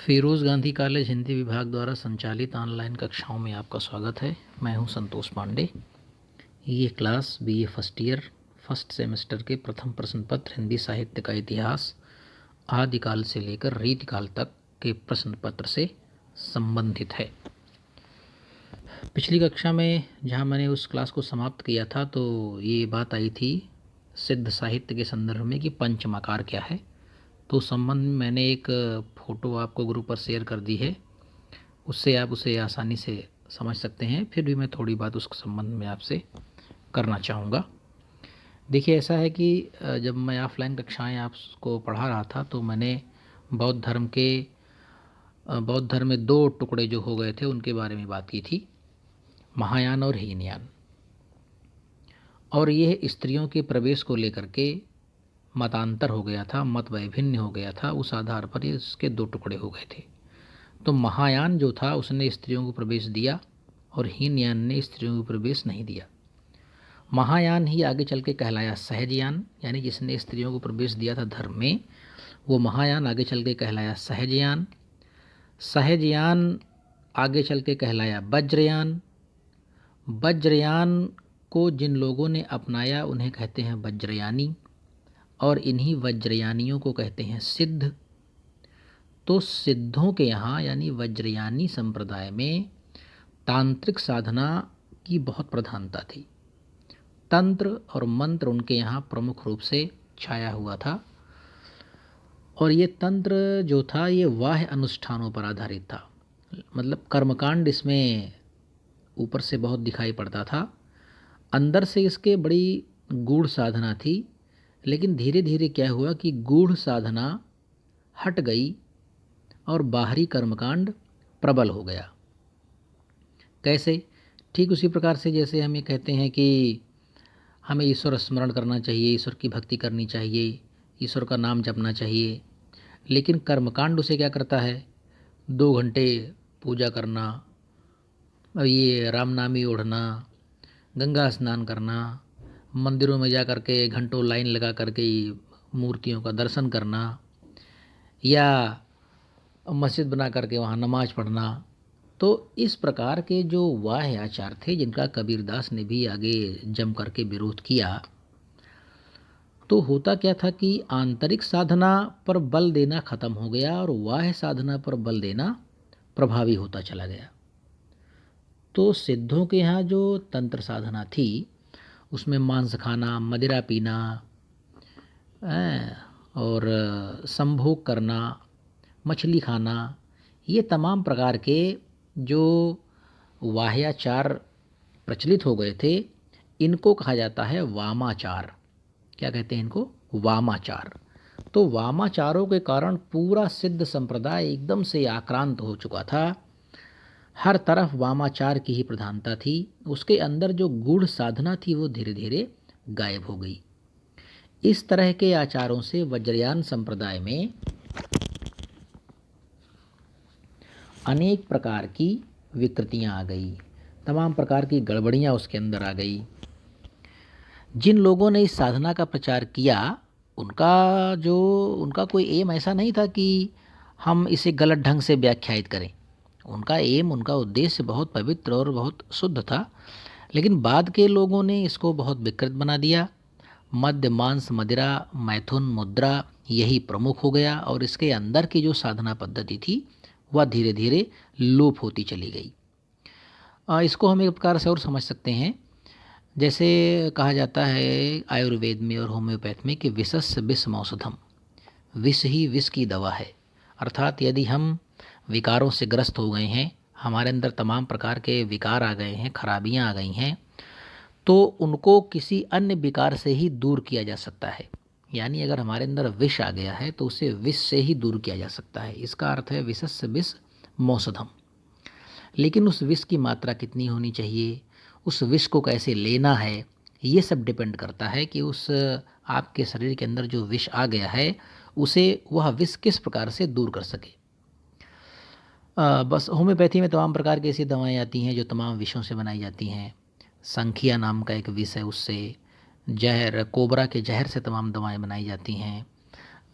Firoz Gandhi college Hindi विभाग द्वारा संचालित ऑनलाइन कक्षाओं में आपका स्वागत है। मैं हूं संतोष पांडे। ये class BA first year first semester के प्रथम प्रश्न पत्र हिंदी साहित्य का इतिहास आदिकाल से लेकर रीतिकाल तक के प्रश्न पत्र से संबंधित है। पिछली कक्षा में जहां मैंने उस क्लास को समाप्त किया था तो ये बात आई थी सिद्ध साहित्य के संदर्भ में कि पंचमाकार क्या है। तो उस संबंध में मैंने एक फ़ोटो आपको ग्रुप पर शेयर कर दी है, उससे आप उसे आसानी से समझ सकते हैं। फिर भी मैं थोड़ी बात उस संबंध में आपसे करना चाहूँगा। देखिए, ऐसा है कि जब मैं ऑफलाइन कक्षाएं आपको पढ़ा रहा था तो मैंने बौद्ध धर्म में दो टुकड़े जो हो गए थे उनके बारे में बात की थी, महायान और हीनयान। और यह स्त्रियों के प्रवेश को लेकर के मतांतर हो गया था, मत वैभिन्न हो गया था। उस आधार पर इसके दो टुकड़े हो गए थे। तो महायान जो था उसने स्त्रियों को प्रवेश दिया और हीनयान ने स्त्रियों को प्रवेश नहीं दिया। महायान ही आगे चल के कहलाया सहजयान, यानी जिसने स्त्रियों को प्रवेश दिया था धर्म में, वो महायान आगे चल के कहलाया सहजयान। सहजयान आगे चल के कहलाया वज्रयान। वज्रयान को जिन लोगों ने अपनाया उन्हें कहते हैं वज्रयानी, और इन्हीं वज्रयानियों को कहते हैं सिद्ध। तो सिद्धों के यहाँ यानी वज्रयानी संप्रदाय में तांत्रिक साधना की बहुत प्रधानता थी। तंत्र और मंत्र उनके यहाँ प्रमुख रूप से छाया हुआ था। और ये तंत्र जो था ये वाह्य अनुष्ठानों पर आधारित था, मतलब कर्मकांड इसमें ऊपर से बहुत दिखाई पड़ता था, अंदर से इसके बड़ी गूढ़ साधना थी। लेकिन धीरे धीरे क्या हुआ कि गूढ़ साधना हट गई और बाहरी कर्मकांड प्रबल हो गया। कैसे? ठीक उसी प्रकार से जैसे हम ये कहते हैं कि हमें ईश्वर स्मरण करना चाहिए, ईश्वर की भक्ति करनी चाहिए, ईश्वर का नाम जपना चाहिए, लेकिन कर्मकांड उसे क्या करता है? 2 घंटे पूजा करना, ये रामनामी ओढ़ना, गंगा स्नान करना, मंदिरों में जा कर के घंटों लाइन लगा करके मूर्तियों का दर्शन करना, या मस्जिद बना करके वहाँ नमाज पढ़ना। तो इस प्रकार के जो वाह्य आचार थे जिनका कबीरदास ने भी आगे जम करके विरोध किया, तो होता क्या था कि आंतरिक साधना पर बल देना खत्म हो गया और वाह्य साधना पर बल देना प्रभावी होता चला गया। तो सिद्धों के यहाँ जो तंत्र साधना थी उसमें मांस खाना, मदिरा पीना और संभोग करना, मछली खाना, ये तमाम प्रकार के जो वाह्याचार प्रचलित हो गए थे, इनको कहा जाता है वामाचार। क्या कहते हैं इनको? वामाचार। तो वामाचारों के कारण पूरा सिद्ध संप्रदाय एकदम से आक्रांत हो चुका था। हर तरफ वामाचार की ही प्रधानता थी। उसके अंदर जो गूढ़ साधना थी वो धीरे धीरे गायब हो गई। इस तरह के आचारों से वज्रयान संप्रदाय में अनेक प्रकार की विकृतियां आ गई, तमाम प्रकार की गड़बड़ियां उसके अंदर आ गई। जिन लोगों ने इस साधना का प्रचार किया उनका कोई एम ऐसा नहीं था कि हम इसे गलत ढंग से व्याख्यायित करें। उनका उद्देश्य बहुत पवित्र और बहुत शुद्ध था। लेकिन बाद के लोगों ने इसको बहुत विकृत बना दिया। मद्य, मांस, मदिरा, मैथुन, मुद्रा यही प्रमुख हो गया और इसके अंदर की जो साधना पद्धति थी वह धीरे धीरे लोप होती चली गई। इसको हम एक प्रकार से और समझ सकते हैं, जैसे कहा जाता है आयुर्वेद में और होम्योपैथ में कि विषस्य विषम औषधम, विष ही विष की दवा है। अर्थात यदि हम विकारों से ग्रस्त हो गए हैं, हमारे अंदर तमाम प्रकार के विकार आ गए हैं, खराबियां आ गई हैं, तो उनको किसी अन्य विकार से ही दूर किया जा सकता है। यानी अगर हमारे अंदर विष आ गया है तो उसे विष से ही दूर किया जा सकता है। इसका अर्थ है विषस्य विष मौषधम। लेकिन उस विष की मात्रा कितनी होनी चाहिए, उस विष को कैसे लेना है, ये सब डिपेंड करता है कि उस आपके शरीर के अंदर जो विष आ गया है उसे वह विष किस प्रकार से दूर कर सके। बस होम्योपैथी में तमाम प्रकार की ऐसी दवाएं आती हैं जो तमाम विषों से बनाई जाती हैं। संखिया नाम का एक विष है, उससे जहर, कोबरा के जहर से तमाम दवाएं बनाई जाती हैं,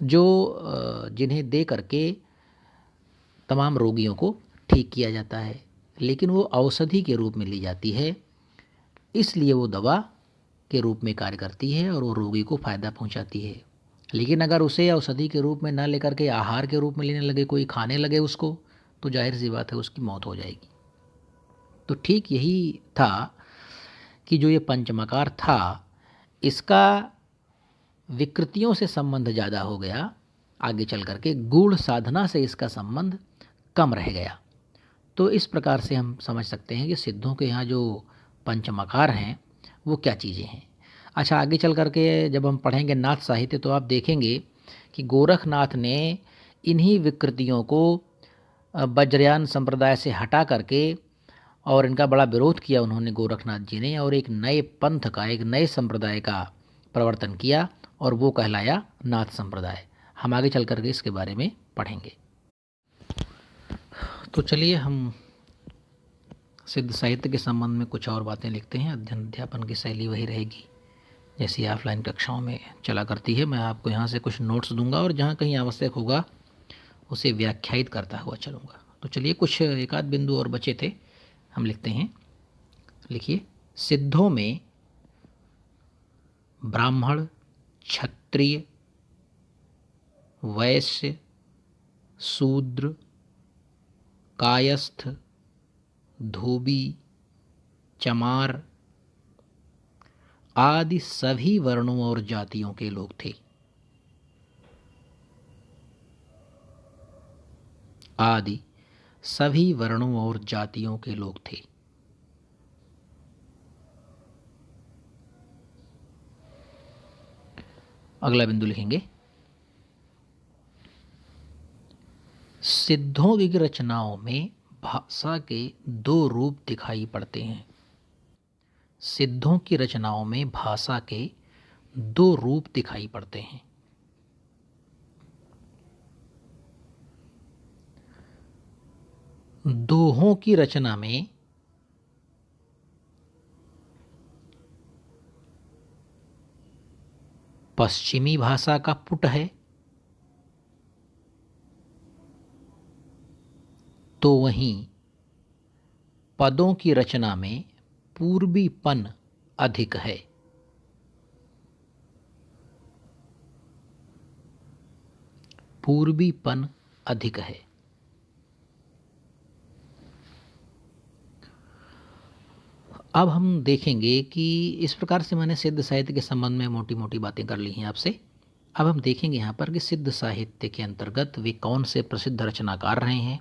जो जिन्हें दे करके तमाम रोगियों को ठीक किया जाता है, लेकिन वो औषधि के रूप में ली जाती है, इसलिए वो दवा के रूप में कार्य करती है और वो रोगी को फ़ायदा पहुंचाती है। लेकिन अगर उसे औषधि के रूप में न लेकर के आहार के रूप में लेने लगे, कोई खाने लगे उसको, तो जाहिर सी बात है उसकी मौत हो जाएगी। तो ठीक यही था कि जो ये पंचमकार था, इसका विकृतियों से संबंध ज़्यादा हो गया, आगे चल करके गूढ़ साधना से इसका संबंध कम रह गया। तो इस प्रकार से हम समझ सकते हैं कि सिद्धों के यहाँ जो पंचमकार हैं वो क्या चीज़ें हैं। अच्छा, आगे चल करके जब हम पढ़ेंगे नाथ साहित्य तो आप देखेंगे कि गोरखनाथ ने इन्हीं विकृतियों को वज्रयान संप्रदाय से हटा करके और इनका बड़ा विरोध किया उन्होंने, गोरखनाथ जी ने, और एक नए पंथ का, एक नए संप्रदाय का प्रवर्तन किया और वो कहलाया नाथ संप्रदाय। हम आगे चल करके इसके बारे में पढ़ेंगे। तो चलिए हम सिद्ध साहित्य के संबंध में कुछ और बातें लिखते हैं। अध्ययन अध्यापन की शैली वही रहेगी जैसी ऑफलाइन कक्षाओं में चला करती है। मैं आपको यहाँ से कुछ नोट्स दूंगा और जहाँ कहीं आवश्यक होगा उसे व्याख्यायित करता हुआ चलूँगा। तो चलिए, कुछ एक आध बिंदु और बचे थे, हम लिखते हैं। लिखिए, सिद्धों में ब्राह्मण, क्षत्रिय, वैश्य, शूद्र, कायस्थ, धोबी, चमार आदि सभी वर्णों और जातियों के लोग थे। आदि सभी वर्णों और जातियों के लोग थे। अगला बिंदु लिखेंगे, सिद्धों की रचनाओं में भाषा के दो रूप दिखाई पड़ते हैं। सिद्धों की रचनाओं में भाषा के दो रूप दिखाई पड़ते हैं। दोहों की रचना में पश्चिमी भाषा का पुट है, तो वहीं पदों की रचना में पूर्वीपन अधिक है। पूर्वीपन अधिक है। अब हम देखेंगे कि इस प्रकार से मैंने सिद्ध साहित्य के संबंध में मोटी मोटी बातें कर ली हैं आपसे। अब हम देखेंगे यहाँ पर कि सिद्ध साहित्य के अंतर्गत वे कौन से प्रसिद्ध रचनाकार रहे हैं,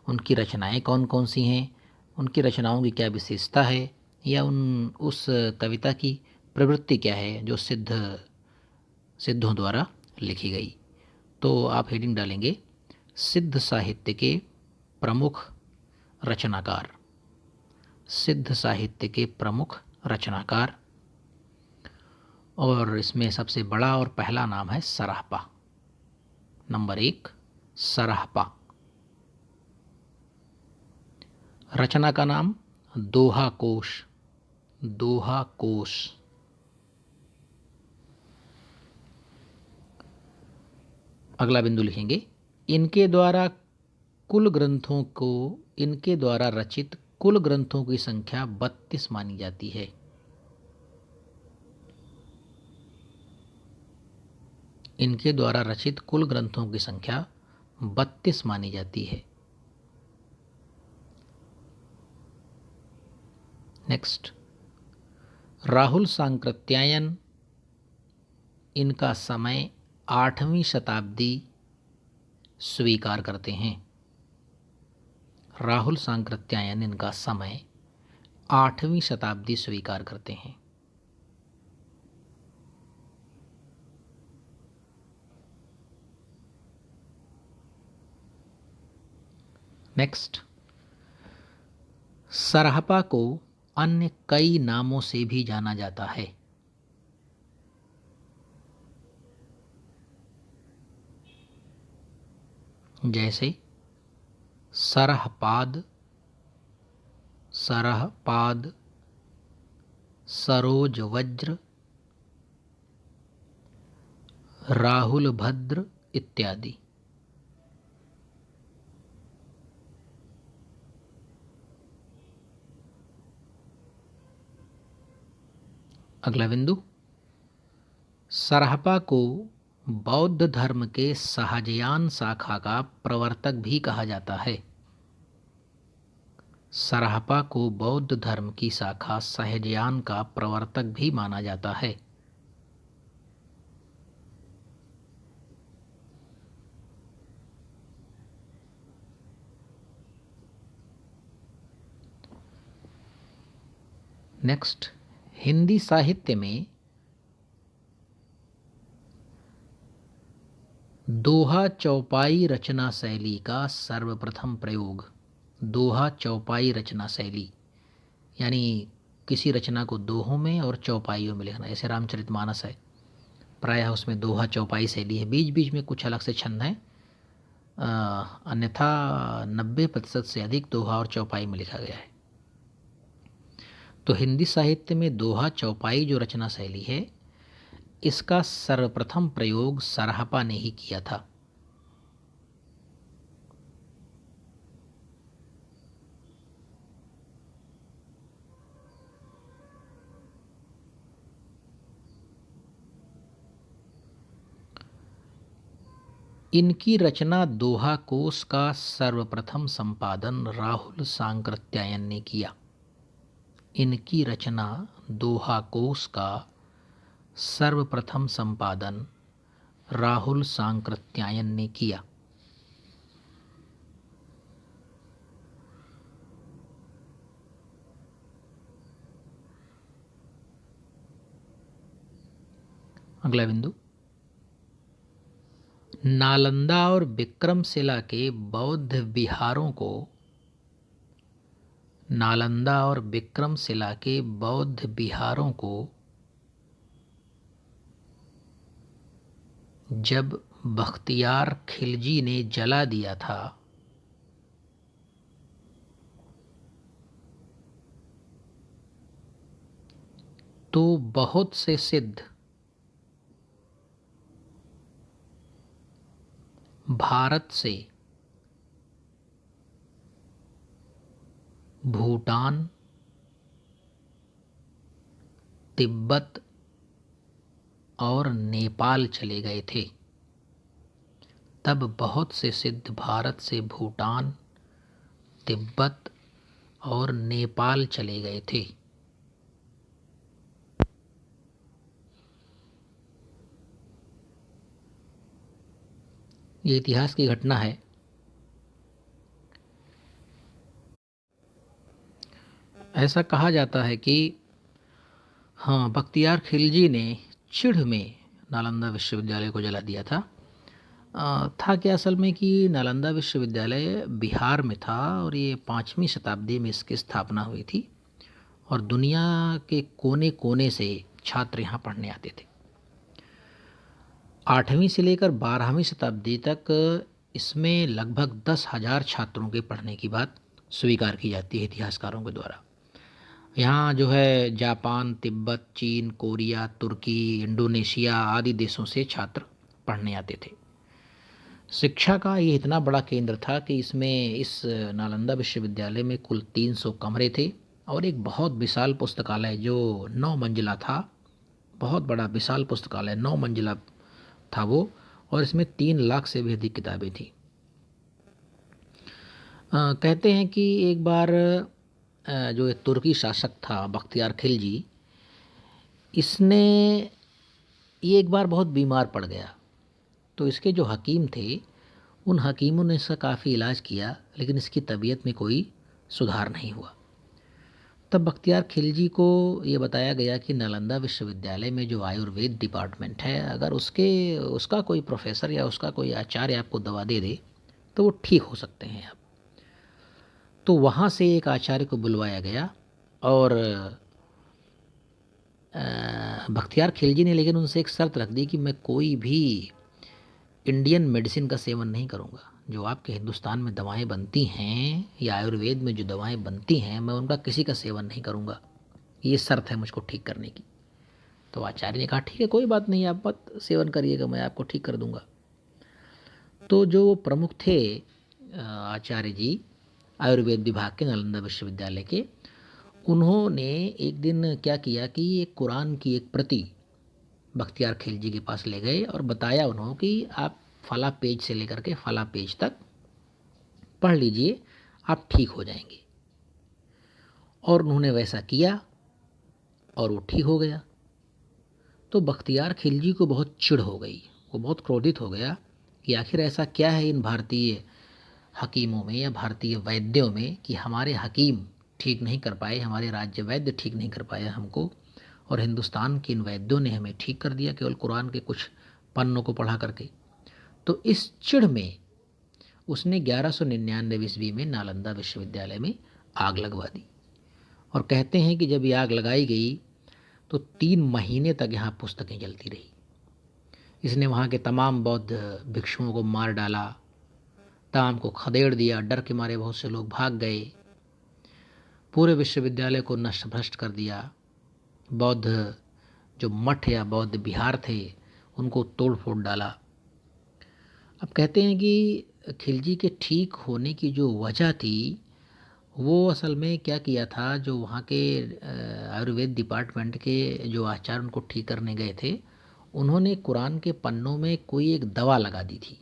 उनकी रचनाएं कौन कौन सी हैं, उनकी रचनाओं की क्या विशेषता है, या उस कविता की प्रवृत्ति क्या है जो सिद्धों द्वारा लिखी गई। तो आप हेडिंग डालेंगे, सिद्ध साहित्य के प्रमुख रचनाकार। सिद्ध साहित्य के प्रमुख रचनाकार, और इसमें सबसे बड़ा और पहला नाम है सराहपा। नंबर 1 सराहपा। रचना का नाम दोहा कोश। दोहा कोश। अगला बिंदु लिखेंगे, इनके द्वारा रचित कुल ग्रंथों की संख्या 32 मानी जाती है। इनके द्वारा रचित कुल ग्रंथों की संख्या 32 मानी जाती है। नेक्स्ट, राहुल सांकृत्यायन, इनका समय 8वीं शताब्दी स्वीकार करते हैं। राहुल सांकृत्यायन इनका समय 8वीं शताब्दी स्वीकार करते हैं। नेक्स्ट, सराहपा को अन्य कई नामों से भी जाना जाता है। जैसे सरहपाद, सरहपाद, सरोज वज्र, राहुल भद्र इत्यादि। अगला बिंदु, सरहपा को बौद्ध धर्म के शाहजहान शाखा का प्रवर्तक भी कहा जाता है। सरहपा को बौद्ध धर्म की शाखा शाहजहान का प्रवर्तक भी माना जाता है। नेक्स्ट, हिंदी साहित्य में दोहा चौपाई रचना शैली का सर्वप्रथम प्रयोग। दोहा चौपाई रचना शैली यानी किसी रचना को दोहों में और चौपाइयों में लिखना। जैसे रामचरितमानस है, प्रायः उसमें दोहा चौपाई शैली है, बीच बीच में कुछ अलग से छंद हैं, अन्यथा 90% से अधिक दोहा और चौपाई में लिखा गया है। तो हिंदी साहित्य में दोहा चौपाई जो रचना शैली है, इसका सर्वप्रथम प्रयोग सरहपा ने ही किया था। इनकी रचना दोहा कोश का सर्वप्रथम संपादन राहुल सांकृत्यायन ने किया। इनकी रचना दोहा कोश का सर्वप्रथम संपादन राहुल सांकृत्यायन ने किया। अगला बिंदु, नालंदा और विक्रमशिला के बौद्ध विहारों को नालंदा और विक्रमशिला के बौद्ध विहारों को जब बख्तियार खिलजी ने जला दिया था, तो बहुत से सिद्ध भारत से भूटान, तिब्बत और नेपाल चले गए थे। तब बहुत से सिद्ध भारत से भूटान, तिब्बत और नेपाल चले गए थे। ये इतिहास की घटना है। ऐसा कहा जाता है कि बख्तियार खिलजी ने चिढ़ में नालंदा विश्वविद्यालय को जला दिया था। था क्या असल में कि नालंदा विश्वविद्यालय बिहार में था और ये 5वीं शताब्दी में इसकी स्थापना हुई थी और दुनिया के कोने कोने से छात्र यहाँ पढ़ने आते थे। 8वीं से लेकर 12वीं शताब्दी तक इसमें लगभग 10,000 छात्रों के पढ़ने की बात स्वीकार की जाती है इतिहासकारों के द्वारा। यहाँ जो है जापान, तिब्बत, चीन, कोरिया, तुर्की, इंडोनेशिया आदि देशों से छात्र पढ़ने आते थे। शिक्षा का ये इतना बड़ा केंद्र था कि इसमें इस नालंदा विश्वविद्यालय में कुल 300 कमरे थे और एक बहुत विशाल पुस्तकालय जो 9 मंजिला था। बहुत बड़ा विशाल पुस्तकालय 9 मंजिला था वो, और इसमें 3 लाख से भी अधिक किताबें थी। कहते हैं कि एक बार जो एक तुर्की शासक था बख्तियार खिलजी, इसने ये एक बार बहुत बीमार पड़ गया। तो इसके जो हकीम थे, उन हकीमों ने इसका काफ़ी इलाज किया, लेकिन इसकी तबीयत में कोई सुधार नहीं हुआ। तब बख्तियार खिलजी को ये बताया गया कि नालंदा विश्वविद्यालय में जो आयुर्वेद डिपार्टमेंट है, अगर उसका कोई प्रोफेसर या उसका कोई आचार्य आपको दवा दे दे तो वो ठीक हो सकते हैं आप। तो वहाँ से एक आचार्य को बुलवाया गया और बख्तियार खिलजी ने लेकिन उनसे एक शर्त रख दी कि मैं कोई भी इंडियन मेडिसिन का सेवन नहीं करूँगा। जो आपके हिंदुस्तान में दवाएं बनती हैं या आयुर्वेद में जो दवाएं बनती हैं, मैं उनका किसी का सेवन नहीं करूँगा। ये शर्त है मुझको ठीक करने की। तो आचार्य ने कहा ठीक है, कोई बात नहीं, आप मत सेवन करिएगा, मैं आपको ठीक कर दूँगा। तो जो प्रमुख थे आचार्य जी आयुर्वेद विभाग के नालंदा विश्वविद्यालय के, उन्होंने एक दिन क्या किया कि एक कुरान की एक प्रति बख्तियार खिलजी के पास ले गए और बताया उन्होंने कि आप फला पेज से लेकर के फला पेज तक पढ़ लीजिए, आप ठीक हो जाएंगे। और उन्होंने वैसा किया और वो ठीक हो गया। तो बख्तियार खिलजी को बहुत चिढ़ हो गई, वो बहुत क्रोधित हो गया कि आखिर ऐसा क्या है इन भारतीय हकीमों में या भारतीय वैद्यों में कि हमारे हकीम ठीक नहीं कर पाए, हमारे राज्य वैद्य ठीक नहीं कर पाए हमको, और हिंदुस्तान के इन वैद्यों ने हमें ठीक कर दिया केवल कुरान के कुछ पन्नों को पढ़ा करके। तो इस चिढ़ में उसने 1199 ईस्वी में नालंदा विश्वविद्यालय में आग लगवा दी। और कहते हैं कि जब ये आग लगाई गई तो 3 महीने तक यहाँ पुस्तकें जलती रही। इसने वहाँ के तमाम बौद्ध भिक्षुओं को मार डाला, तमाम को खदेड़ दिया, डर के मारे बहुत से लोग भाग गए, पूरे विश्वविद्यालय को नष्ट भ्रष्ट कर दिया। बौद्ध जो मठ या बौद्ध विहार थे उनको तोड़ फोड़ डाला। अब कहते हैं कि खिलजी के ठीक होने की जो वजह थी वो असल में क्या किया था, जो वहाँ के आयुर्वेद डिपार्टमेंट के जो आचार्य उनको ठीक करने गए थे, उन्होंने कुरान के पन्नों में कोई एक दवा लगा दी थी।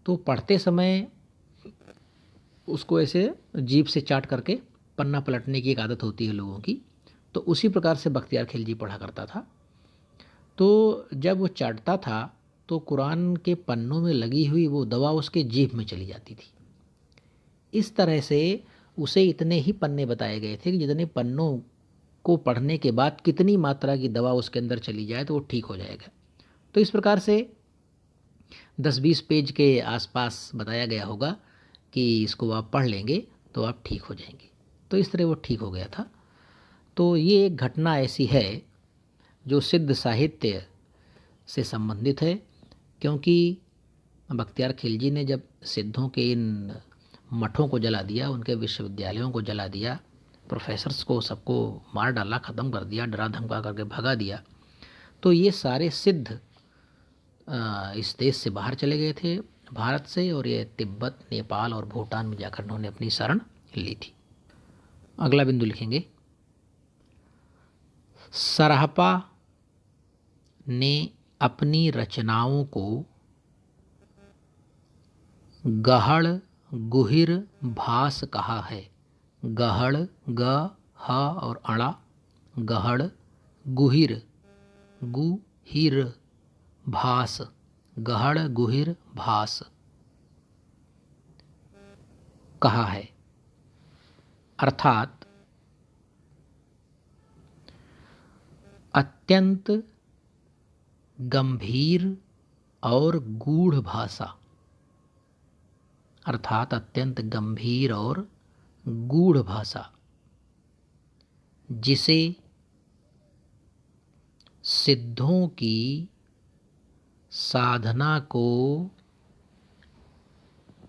तो पढ़ते समय उसको ऐसे जीभ से चाट करके पन्ना पलटने की एक आदत होती है लोगों की, तो उसी प्रकार से बख्तियार खिलजी पढ़ा करता था। तो जब वो चाटता था तो कुरान के पन्नों में लगी हुई वो दवा उसके जीभ में चली जाती थी। इस तरह से उसे इतने ही पन्ने बताए गए थे कि जितने पन्नों को पढ़ने के बाद कितनी मात्रा की दवा उसके अंदर चली जाए तो वो ठीक हो जाएगा। तो इस प्रकार से 10-20 पेज के आसपास बताया गया होगा कि इसको आप पढ़ लेंगे तो आप ठीक हो जाएंगे। तो इस तरह वो ठीक हो गया था। तो ये एक घटना ऐसी है जो सिद्ध साहित्य से संबंधित है, क्योंकि बख्तियार खिलजी ने जब सिद्धों के इन मठों को जला दिया, उनके विश्वविद्यालयों को जला दिया, प्रोफेसर्स को सबको मार डाला, ख़त्म कर दिया, डरा धमका करके भगा दिया, तो ये सारे सिद्ध इस देश से बाहर चले गए थे भारत से, और ये तिब्बत, नेपाल और भूटान में जाकर उन्होंने अपनी शरण ली थी। अगला बिंदु लिखेंगे, सराहपा ने अपनी रचनाओं को गहड़ गुहिर भास कहा है। गहड़ ग ह और अड़ा, गहड़ गुहिर गुहिर भास, गहड़ गुहिर भास कहा है, अर्थात अत्यंत गंभीर और गूढ़ भाषा, अर्थात अत्यंत गंभीर और गूढ़ भाषा, जिसे सिद्धों की साधना को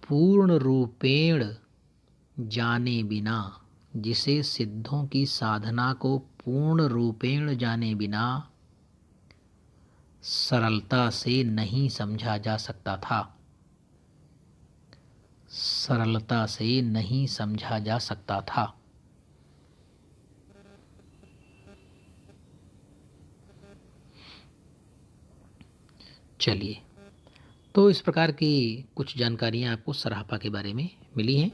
पूर्ण रूपेण जाने बिना, जिसे सिद्धों की साधना को पूर्ण रूपेण जाने बिना सरलता से नहीं समझा जा सकता था, सरलता से नहीं समझा जा सकता था। चलिए, तो इस प्रकार की कुछ जानकारियाँ आपको सराहपा के बारे में मिली हैं।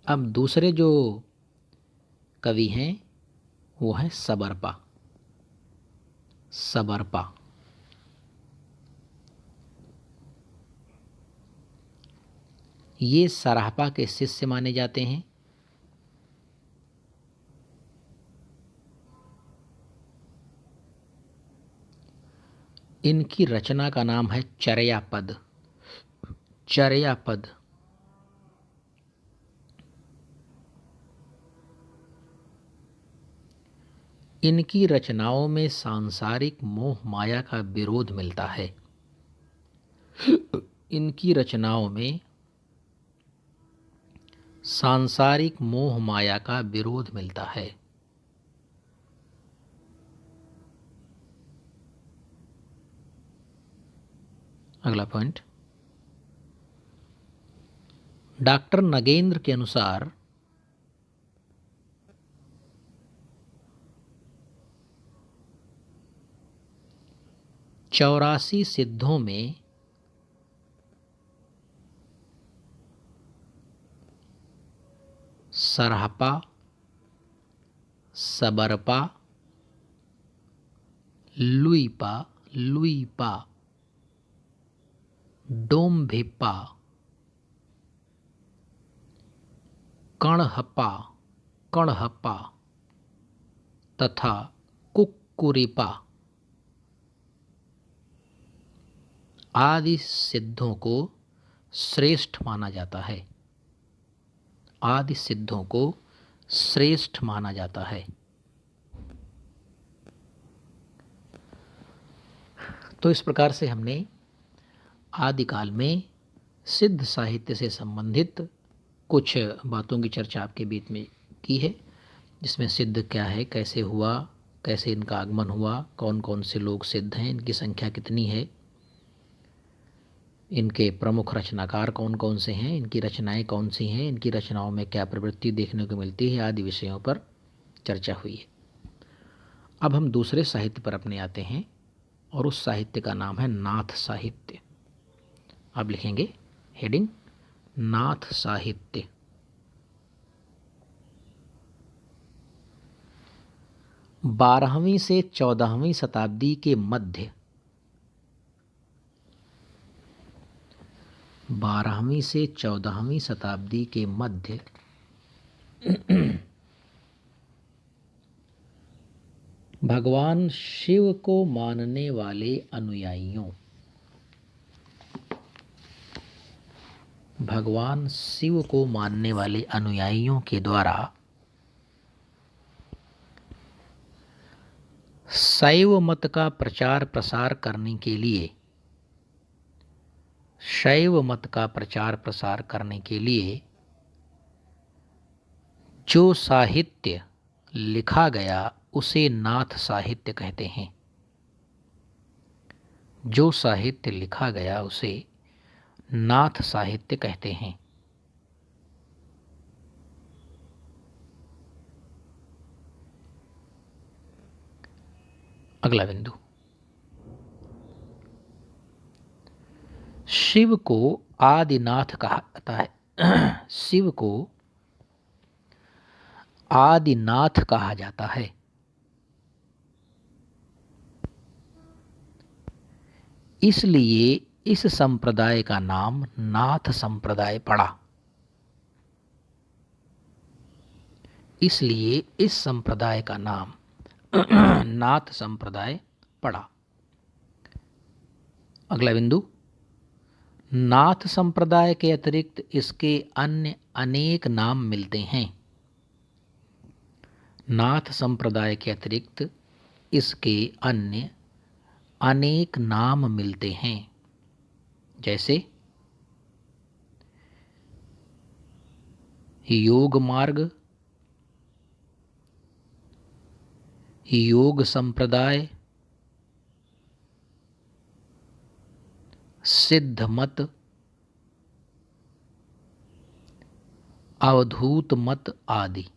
अब दूसरे जो कवि हैं वो हैं सबरपा। सबरपा ये सराहपा के शिष्य माने जाते हैं। इनकी रचना का नाम है चर्यापद। चर्यापद इनकी रचनाओं में सांसारिक मोह माया का विरोध मिलता है। इनकी रचनाओं में सांसारिक मोह माया का विरोध मिलता है। अगला पॉइंट, डॉक्टर नगेंद्र के अनुसार 84 सिद्धों में सरहपा, सबरपा, लुईपा, डोम्भिपा, कणहपा तथा कुक्कुरिपा आदि सिद्धों को श्रेष्ठ माना जाता है। आदि सिद्धों को श्रेष्ठ माना जाता है। तो इस प्रकार से हमने आदिकाल में सिद्ध साहित्य से संबंधित कुछ बातों की चर्चा आपके बीच में की है, जिसमें सिद्ध क्या है, कैसे हुआ, कैसे इनका आगमन हुआ, कौन कौन से लोग सिद्ध हैं, इनकी संख्या कितनी है, इनके प्रमुख रचनाकार कौन कौन से हैं, इनकी रचनाएं कौन सी हैं, इनकी रचनाओं में क्या प्रवृत्ति देखने को मिलती है, आदि विषयों पर चर्चा हुई है। अब हम दूसरे साहित्य पर अपने आते हैं और उस साहित्य का नाम है नाथ साहित्य। आप लिखेंगे हेडिंग नाथ साहित्य। बारहवीं से 14वीं शताब्दी के मध्य 12वीं से 14वीं शताब्दी के मध्य भगवान शिव को मानने वाले अनुयायियों, भगवान शिव को मानने वाले अनुयायियों के द्वारा शैव मत का प्रचार प्रसार करने के लिए, शैव मत का प्रचार प्रसार करने के लिए जो साहित्य लिखा गया उसे नाथ साहित्य कहते हैं। जो साहित्य लिखा गया उसे नाथ साहित्य कहते हैं। अगला बिंदु, शिव को आदिनाथ कहा जाता है। शिव को आदिनाथ कहा जाता है। इसलिए इस संप्रदाय का नाम नाथ संप्रदाय पड़ा। इसलिए इस संप्रदाय का नाम नाथ संप्रदाय पड़ा। अगला बिंदु, नाथ संप्रदाय के अतिरिक्त इसके अन्य अनेक नाम मिलते हैं। नाथ संप्रदाय के अतिरिक्त इसके अन्य अनेक नाम मिलते हैं, जैसे योग मार्ग, योग संप्रदाय, सिद्ध मत, अवधूत मत आदि।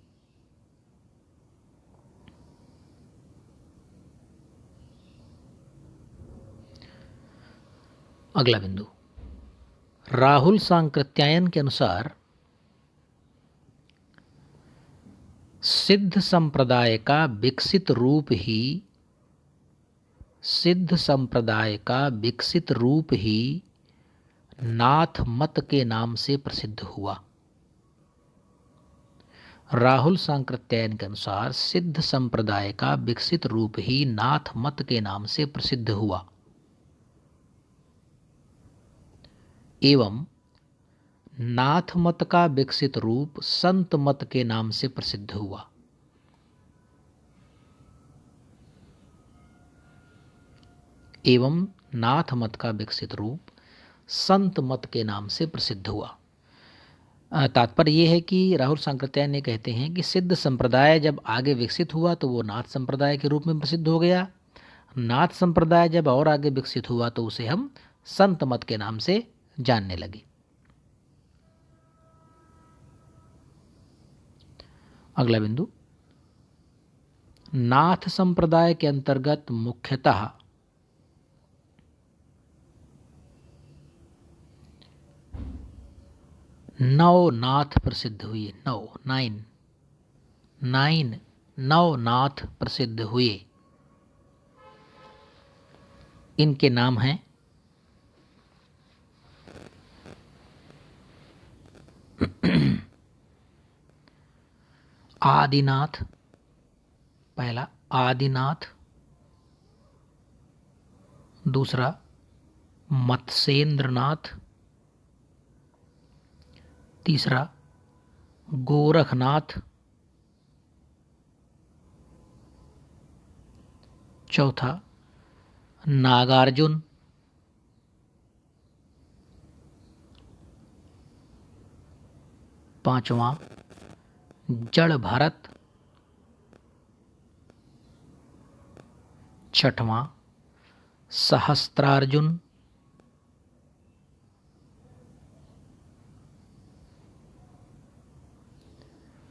अगला बिंदु, राहुल सांकृत्यायन के अनुसार सिद्ध संप्रदाय का विकसित रूप ही सिद्ध संप्रदाय का विकसित रूप ही नाथ मत के नाम से प्रसिद्ध हुआ। राहुल सांकृत्यायन के अनुसार सिद्ध संप्रदाय का विकसित रूप ही नाथ मत के नाम से प्रसिद्ध हुआ एवं नाथ मत का विकसित रूप संत मत के नाम से प्रसिद्ध हुआ। एवं नाथ मत का विकसित रूप संत मत के नाम से प्रसिद्ध हुआ। तात्पर्य यह है कि राहुल सांकृत्यायन ने कहते हैं कि सिद्ध संप्रदाय जब आगे विकसित हुआ तो वो नाथ संप्रदाय के रूप में प्रसिद्ध हो गया। नाथ संप्रदाय जब और आगे विकसित हुआ तो उसे हम संत मत के नाम से जानने लगे। अगला बिंदु, नाथ संप्रदाय के अंतर्गत मुख्यतः नवनाथ प्रसिद्ध हुए। नाइन नवनाथ प्रसिद्ध हुए। इनके नाम हैं आदिनाथ, पहला आदिनाथ, दूसरा मत्स्येंद्रनाथ, तीसरा गोरखनाथ, चौथा नागार्जुन, पांचवा जड़ भरत, छठवां सहस्त्रार्जुन,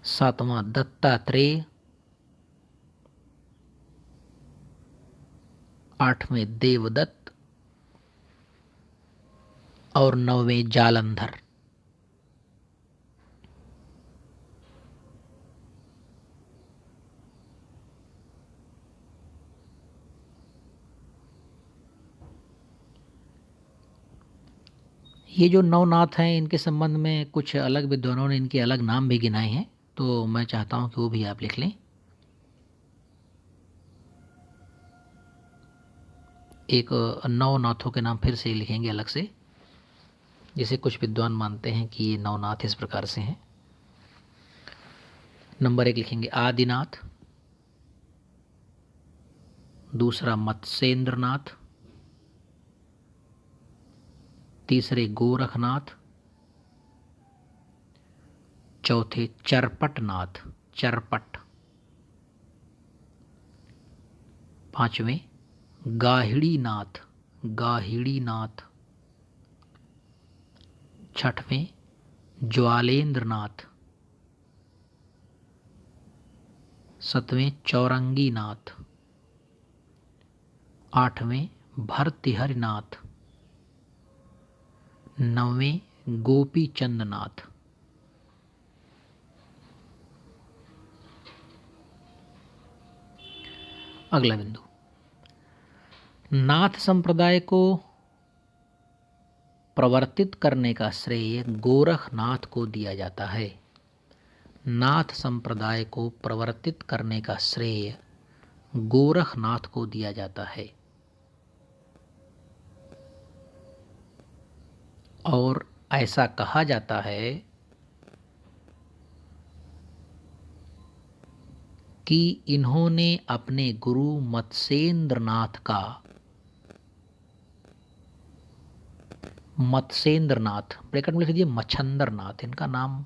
सातवां दत्तात्रेय, आठवें देवदत्त और नौवें जालंधर। ये जो नवनाथ हैं इनके संबंध में कुछ अलग विद्वानों ने इनके अलग नाम भी गिनाए हैं, तो मैं चाहता हूं कि वो भी आप लिख लें। एक नवनाथों के नाम फिर से लिखेंगे अलग से, जिसे कुछ विद्वान मानते हैं कि ये नवनाथ इस प्रकार से हैं। नंबर 1 लिखेंगे आदिनाथ, दूसरा मत्स्येंद्रनाथ, तीसरे गोरखनाथ, चौथे चरपटनाथ, चरपट, पांचवें गाहिड़ीनाथ, गाहिड़ीनाथ, छठवें ज्वालेंद्रनाथ, सतवें चौरंगीनाथ, आठवें भर्तृहरिनाथ, नौवें गोपीचंदनाथ। अगला बिंदु, नाथ संप्रदाय को प्रवर्तित करने का श्रेय गोरखनाथ को दिया जाता है। नाथ संप्रदाय को प्रवर्तित करने का श्रेय गोरखनाथ को दिया जाता है। और ऐसा कहा जाता है कि इन्होंने अपने गुरु मत्स्येंद्रनाथ का, मत्स्येंद्रनाथ ब्रैकेट में लिख लीजिए मच्छंदरनाथ, इनका नाम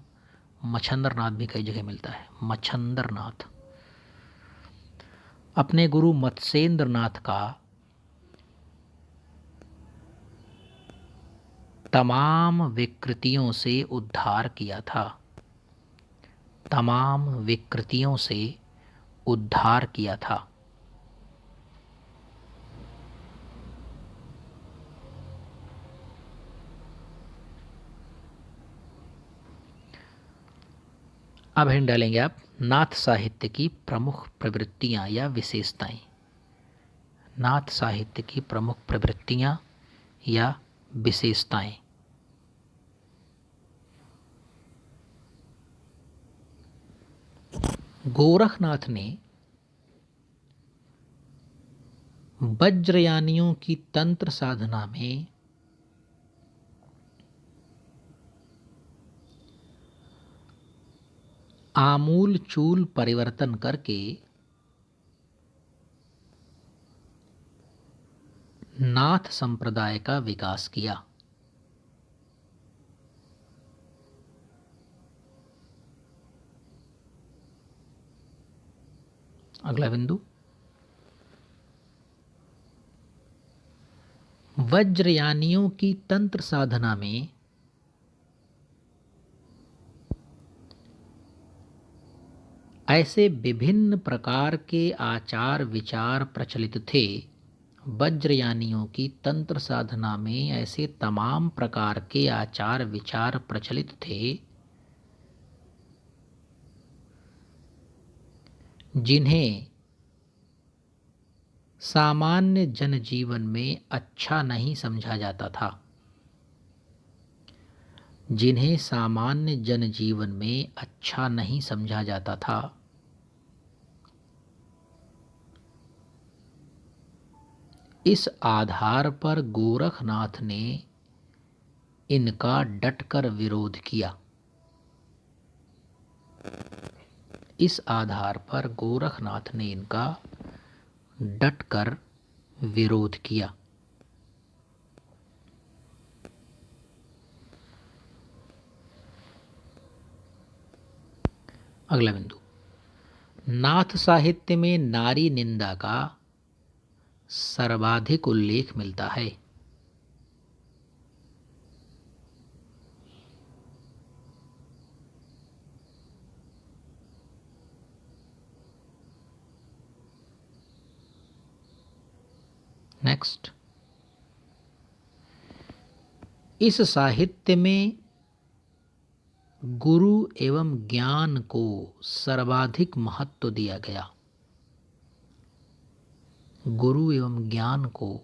मच्छंदरनाथ भी कई जगह मिलता है, मच्छंदरनाथ, अपने गुरु मत्स्येंद्रनाथ का तमाम विकृतियों से उद्धार किया था। तमाम विकृतियों से उद्धार किया था। अब हिंट डालेंगे आप, नाथ साहित्य की प्रमुख प्रवृत्तियां या विशेषताएं। नाथ साहित्य की प्रमुख प्रवृत्तियां या विशेषताएं। गोरखनाथ ने वज्रयानियों की तंत्र साधना में आमूल चूल परिवर्तन करके नाथ संप्रदाय का विकास किया। अगला बिंदु, वज्रयानियों की तंत्र साधना में ऐसे विभिन्न प्रकार के आचार विचार प्रचलित थे वज्रयानियों की तंत्र साधना में ऐसे तमाम प्रकार के आचार विचार प्रचलित थे जिन्हें सामान्य जनजीवन में अच्छा नहीं समझा जाता था, जिन्हें सामान्य जनजीवन में अच्छा नहीं समझा जाता था। इस आधार पर गोरखनाथ ने इनका डटकर विरोध किया। इस आधार पर गोरखनाथ ने इनका डटकर विरोध किया। अगला बिंदु, नाथ साहित्य में नारी निंदा का सर्वाधिक उल्लेख मिलता है। नेक्स्ट, इस साहित्य में गुरु एवं ज्ञान को सर्वाधिक महत्व दिया गया। गुरु एवं ज्ञान को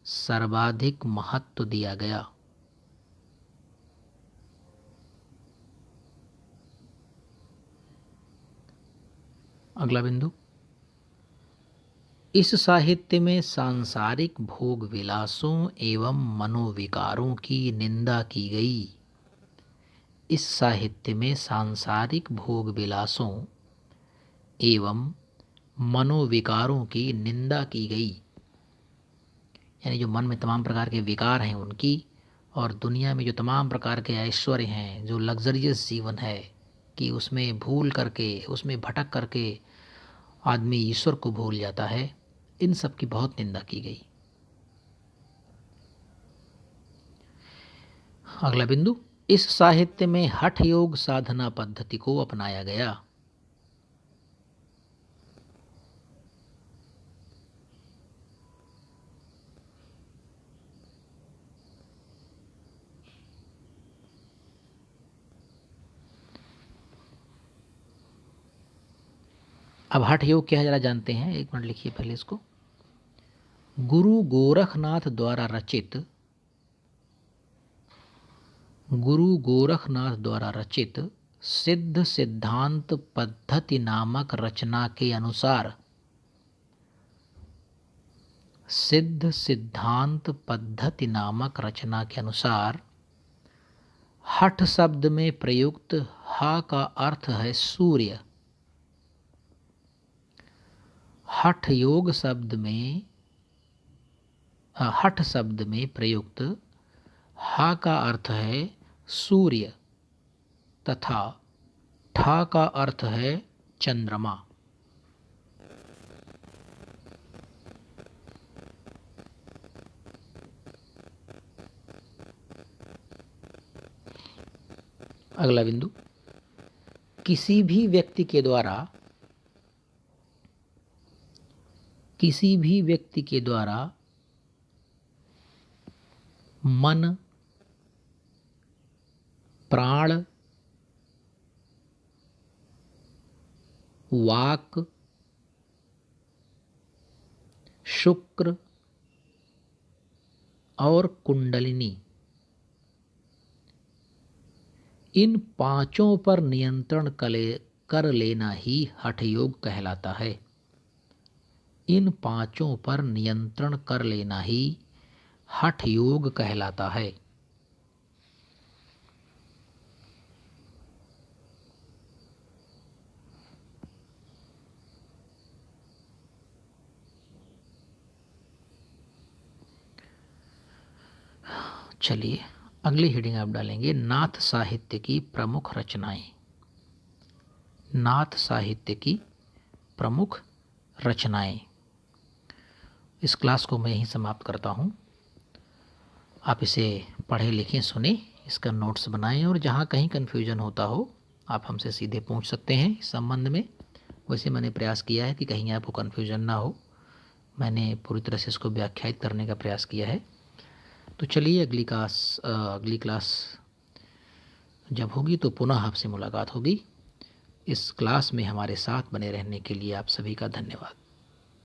सर्वाधिक महत्व दिया गया। अगला बिंदु, इस साहित्य में सांसारिक भोग विलासों एवं मनोविकारों की निंदा की गई। इस साहित्य में सांसारिक भोग विलासों एवं मनोविकारों की निंदा की गई, यानी जो मन में तमाम प्रकार के विकार हैं उनकी, और दुनिया में जो तमाम प्रकार के ऐश्वर्य हैं, जो लग्जरियस जीवन है कि उसमें भूल करके, उसमें भटक करके आदमी ईश्वर को भूल जाता है, इन सब की बहुत निंदा की गई। अगला बिंदु, इस साहित्य में हठ योग साधना पद्धति को अपनाया गया। अब हठ योग क्या है जरा जानते हैं, एक मिनट लिखिए पहले इसको। गुरु गोरखनाथ द्वारा रचित सिद्ध सिद्धांत पद्धति नामक रचना के अनुसार, सिद्ध सिद्धांत पद्धति नामक रचना के अनुसार हठ शब्द में प्रयुक्त हा का अर्थ है सूर्य। हठ योग शब्द में हठ शब्द में प्रयुक्त हा का अर्थ है सूर्य तथा ठा का अर्थ है चंद्रमा। अगला बिंदु, किसी भी व्यक्ति के द्वारा मन, प्राण, वाक, शुक्र और कुंडलिनी, इन पांचों पर नियंत्रण कर लेना ही हठ योग कहलाता है। इन पांचों पर नियंत्रण कर लेना ही हठ योग कहलाता है। चलिए अगली हेडिंग आप डालेंगे, नाथ साहित्य की प्रमुख रचनाएं। नाथ साहित्य की प्रमुख रचनाएं। इस क्लास को मैं यहीं समाप्त करता हूं। आप इसे पढ़ें, लिखें, सुने, इसका नोट्स बनाएं और जहां कहीं कन्फ्यूजन होता हो आप हमसे सीधे पूछ सकते हैं इस संबंध में। वैसे मैंने प्रयास किया है कि कहीं आपको कन्फ्यूजन ना हो। मैंने पूरी तरह से इसको व्याख्यायित करने का प्रयास किया है। तो चलिए अगली क्लास जब होगी तो पुनः आपसे मुलाकात होगी। इस क्लास में हमारे साथ बने रहने के लिए आप सभी का धन्यवाद।